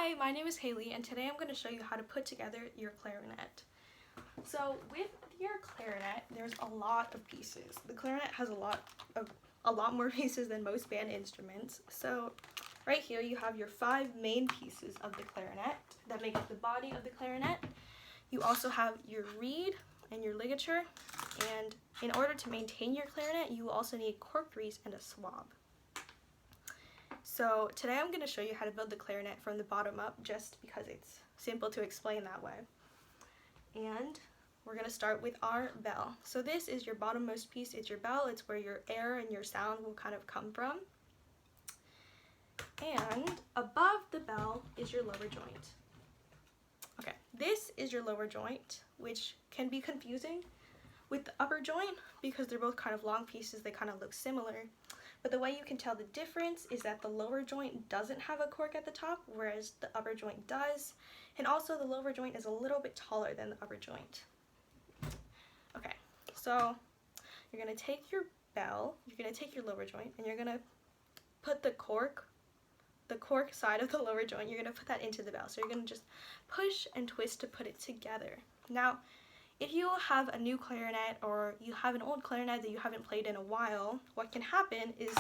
Hi, my name is Haley, and today I'm going to show you how to put together your clarinet. So with your clarinet, there's a lot of pieces. The clarinet has a lot more pieces than most band instruments. So right here you have your 5 main pieces of the clarinet that make up the body of the clarinet. You also have your reed and your ligature, and in order to maintain your clarinet, you also need cork grease and a swab. So today I'm going to show you how to build the clarinet from the bottom up, just because it's simple to explain that way. And we're going to start with our bell. So this is your bottommost piece. It's your bell. It's where your air and your sound will kind of come from. And above the bell is your lower joint. Okay, this is your lower joint, which can be confusing with the upper joint because they're both kind of long pieces. They kind of look similar. But the way you can tell the difference is that the lower joint doesn't have a cork at the top, whereas the upper joint does. And also the lower joint is a little bit taller than the upper joint. Okay, so you're going to take your bell, you're going to take your lower joint, and you're going to put the cork side of the lower joint, you're going to put that into the bell. So you're going to just push and twist to put it together. Now, if you have a new clarinet or you have an old clarinet that you haven't played in a while, what can happen is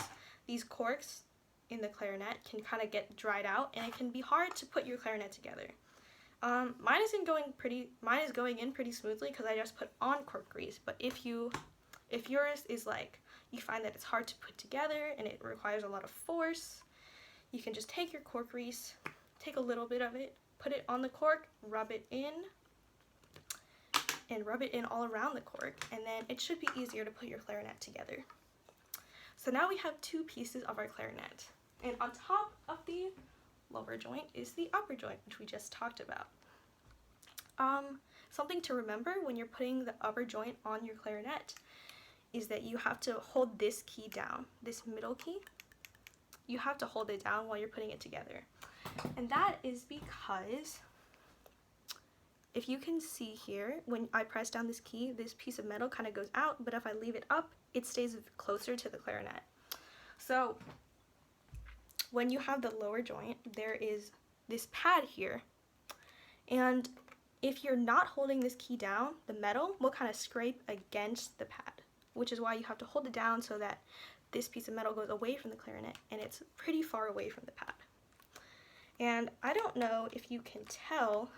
these corks in the clarinet can kind of get dried out, and it can be hard to put your clarinet together. Mine is going in pretty smoothly because I just put on cork grease. But if yours is like you find that it's hard to put together and it requires a lot of force, you can just take your cork grease, take a little bit of it, put it on the cork, rub it in all around the cork, and then it should be easier to put your clarinet together. So now we have 2 pieces of our clarinet, and on top of the lower joint is the upper joint, which we just talked about. Something to remember when you're putting the upper joint on your clarinet is that you have to hold this key down, this middle key. You have to hold it down while you're putting it together, and that is because if you can see here, when I press down this key, this piece of metal kind of goes out, but if I leave it up, it stays closer to the clarinet. So when you have the lower joint, there is this pad here, and if you're not holding this key down, the metal will kind of scrape against the pad, which is why you have to hold it down so that this piece of metal goes away from the clarinet and it's pretty far away from the pad. And I don't know if you can tell,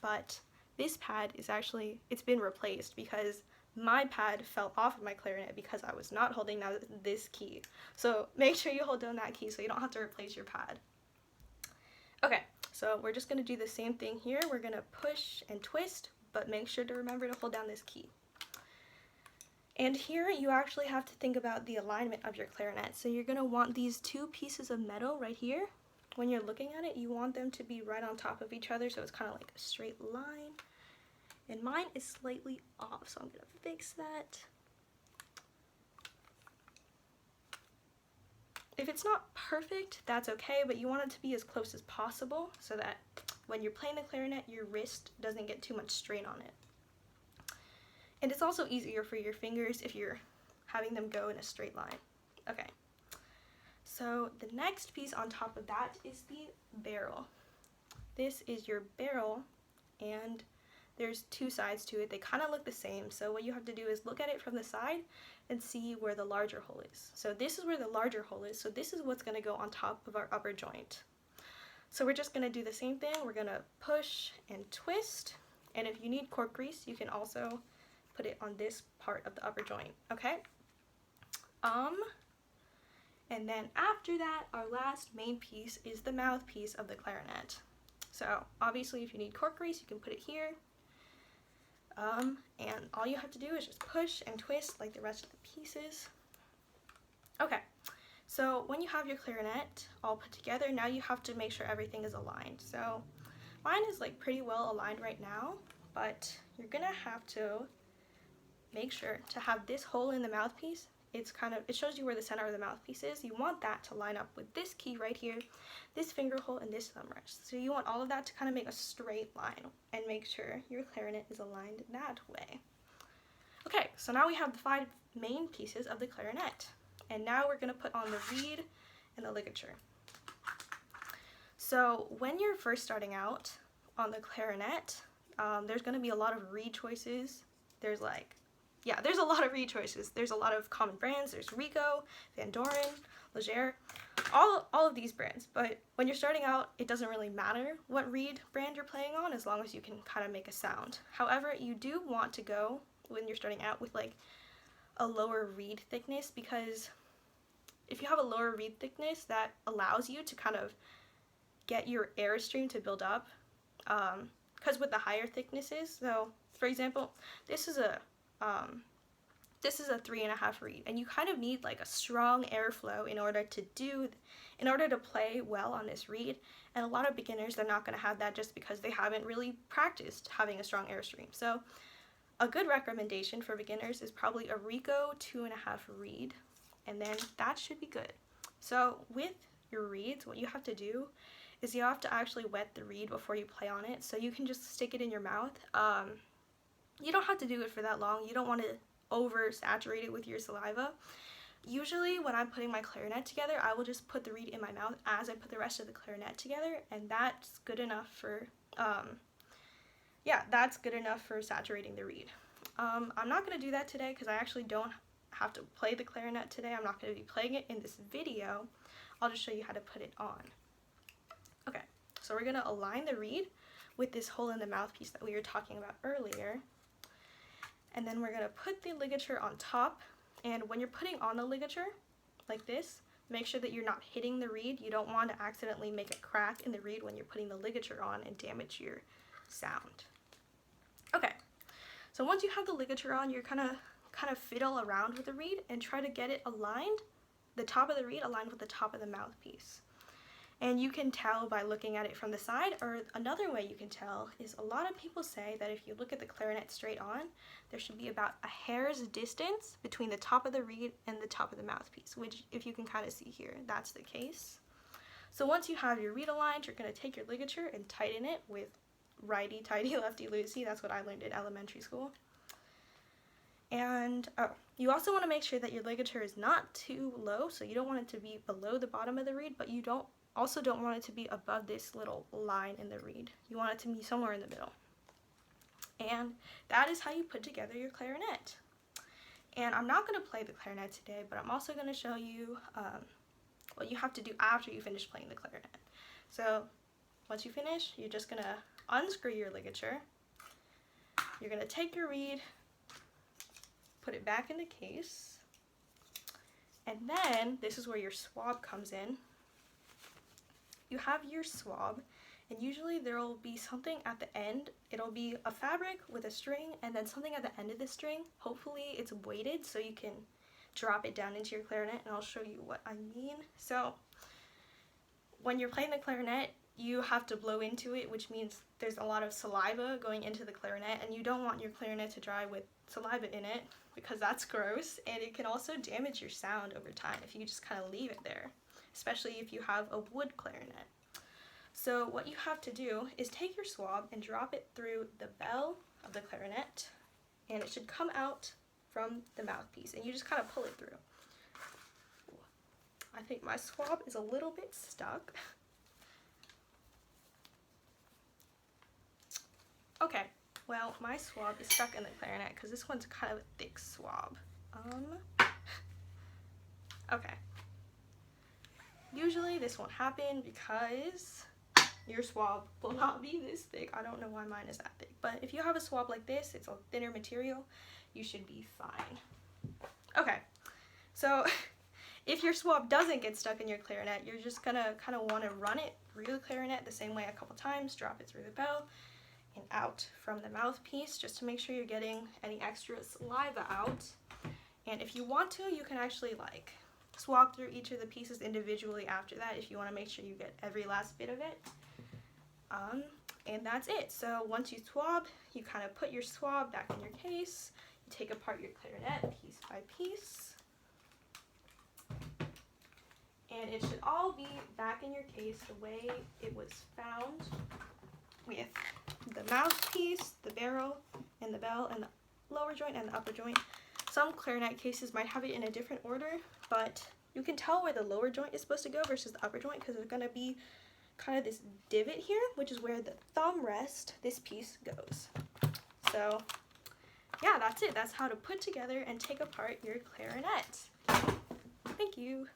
but this pad is actually, it's been replaced because my pad fell off of my clarinet because I was not holding down this key. So make sure you hold down that key so you don't have to replace your pad. Okay, so we're just going to do the same thing here. We're going to push and twist, but make sure to remember to hold down this key. And here you actually have to think about the alignment of your clarinet. So you're going to want these 2 pieces of metal right here. When you're looking at it, you want them to be right on top of each other, so it's kind of like a straight line. And mine is slightly off, so I'm going to fix that. If it's not perfect, that's okay, but you want it to be as close as possible so that when you're playing the clarinet, your wrist doesn't get too much strain on it. And it's also easier for your fingers if you're having them go in a straight line. Okay. So the next piece on top of that is the barrel. This is your barrel, and there's 2 sides to it. They kind of look the same, so what you have to do is look at it from the side and see where the larger hole is. So this is where the larger hole is, so this is what's going to go on top of our upper joint. So we're just going to do the same thing. We're going to push and twist, and if you need cork grease, you can also put it on this part of the upper joint, okay? And then after that, our last main piece is the mouthpiece of the clarinet. So obviously if you need cork grease, you can put it here. And all you have to do is just push and twist like the rest of the pieces. Okay, so when you have your clarinet all put together, now you have to make sure everything is aligned. So mine is like pretty well aligned right now, but you're gonna have to make sure to have this hole in the mouthpiece. It shows you where the center of the mouthpiece is. You want that to line up with this key right here, this finger hole, and this thumb rest. So you want all of that to kind of make a straight line and make sure your clarinet is aligned that way. Okay, so now we have the 5 main pieces of the clarinet. And now we're going to put on the reed and the ligature. So when you're first starting out on the clarinet, there's going to be a lot of reed choices. There's there's a lot of reed choices. There's a lot of common brands. There's Rico, Van Doren, Ligature, all of these brands. But when you're starting out, it doesn't really matter what reed brand you're playing on as long as you can kind of make a sound. However, you do want to go when you're starting out with like a lower reed thickness, because if you have a lower reed thickness, that allows you to kind of get your airstream to build up. Because with the higher thicknesses, so for example, this is a 3.5 reed, and you kind of need like a strong airflow in order to play well on this reed. And a lot of beginners, they're not going to have that just because they haven't really practiced having a strong airstream. So a good recommendation for beginners is probably a Rico 2.5 reed, and then that should be good. So with your reeds, what you have to do is you have to actually wet the reed before you play on it, so you can just stick it in your mouth. You don't have to do it for that long. You don't want to oversaturate it with your saliva. Usually when I'm putting my clarinet together, I will just put the reed in my mouth as I put the rest of the clarinet together, and that's good enough for that's good enough for saturating the reed. I'm not going to do that today because I actually don't have to play the clarinet today. I'm not going to be playing it in this video. I'll just show you how to put it on. Okay, so we're going to align the reed with this hole in the mouthpiece that we were talking about earlier. And then we're going to put the ligature on top. And when you're putting on the ligature, like this, make sure that you're not hitting the reed. You don't want to accidentally make a crack in the reed when you're putting the ligature on and damage your sound. Okay, so once you have the ligature on, you're kind of fiddle around with the reed and try to get it aligned, the top of the reed aligned with the top of the mouthpiece. And you can tell by looking at it from the side, or another way you can tell is a lot of people say that if you look at the clarinet straight on, there should be about a hair's distance between the top of the reed and the top of the mouthpiece, which if you can kind of see here, that's the case. So once you have your reed aligned, you're going to take your ligature and tighten it with righty-tighty, lefty-loosey. That's what I learned in elementary school. And you also want to make sure that your ligature is not too low, so you don't want it to be below the bottom of the reed, but you also don't want it to be above this little line in the reed. You want it to be somewhere in the middle. And that is how you put together your clarinet. And I'm not going to play the clarinet today, but I'm also going to show you what you have to do after you finish playing the clarinet. So once you finish, you're just going to unscrew your ligature. You're going to take your reed, put it back in the case, and then this is where your swab comes in. You have your swab, and usually there will be something at the end. It'll be a fabric with a string and then something at the end of the string. Hopefully it's weighted so you can drop it down into your clarinet, and I'll show you what I mean. So when you're playing the clarinet, you have to blow into it, which means there's a lot of saliva going into the clarinet, and you don't want your clarinet to dry with saliva in it because that's gross, and it can also damage your sound over time if you just kind of leave it there, especially if you have a wood clarinet. So what you have to do is take your swab and drop it through the bell of the clarinet, and it should come out from the mouthpiece, and you just kind of pull it through. I think my swab is a little bit stuck. Okay, well, my swab is stuck in the clarinet because this one's kind of a thick swab. Okay. Usually this won't happen because your swab will not be this thick. I don't know why mine is that thick, but if you have a swab like this, it's a thinner material, you should be fine. Okay, so if your swab doesn't get stuck in your clarinet, you're just gonna kind of want to run it through the clarinet the same way a couple times, drop it through the bell and out from the mouthpiece just to make sure you're getting any extra saliva out. And if you want to, you can actually like swab through each of the pieces individually after that if you want to make sure you get every last bit of it. And that's it. So once you swab, you kind of put your swab back in your case, you take apart your clarinet piece by piece, and it should all be back in your case the way it was found, with the mouthpiece, the barrel, and the bell, and the lower joint and the upper joint. Some clarinet cases might have it in a different order, but you can tell where the lower joint is supposed to go versus the upper joint because there's going to be kind of this divot here, which is where the thumb rest, this piece goes. So yeah, that's it. That's how to put together and take apart your clarinet. Thank you.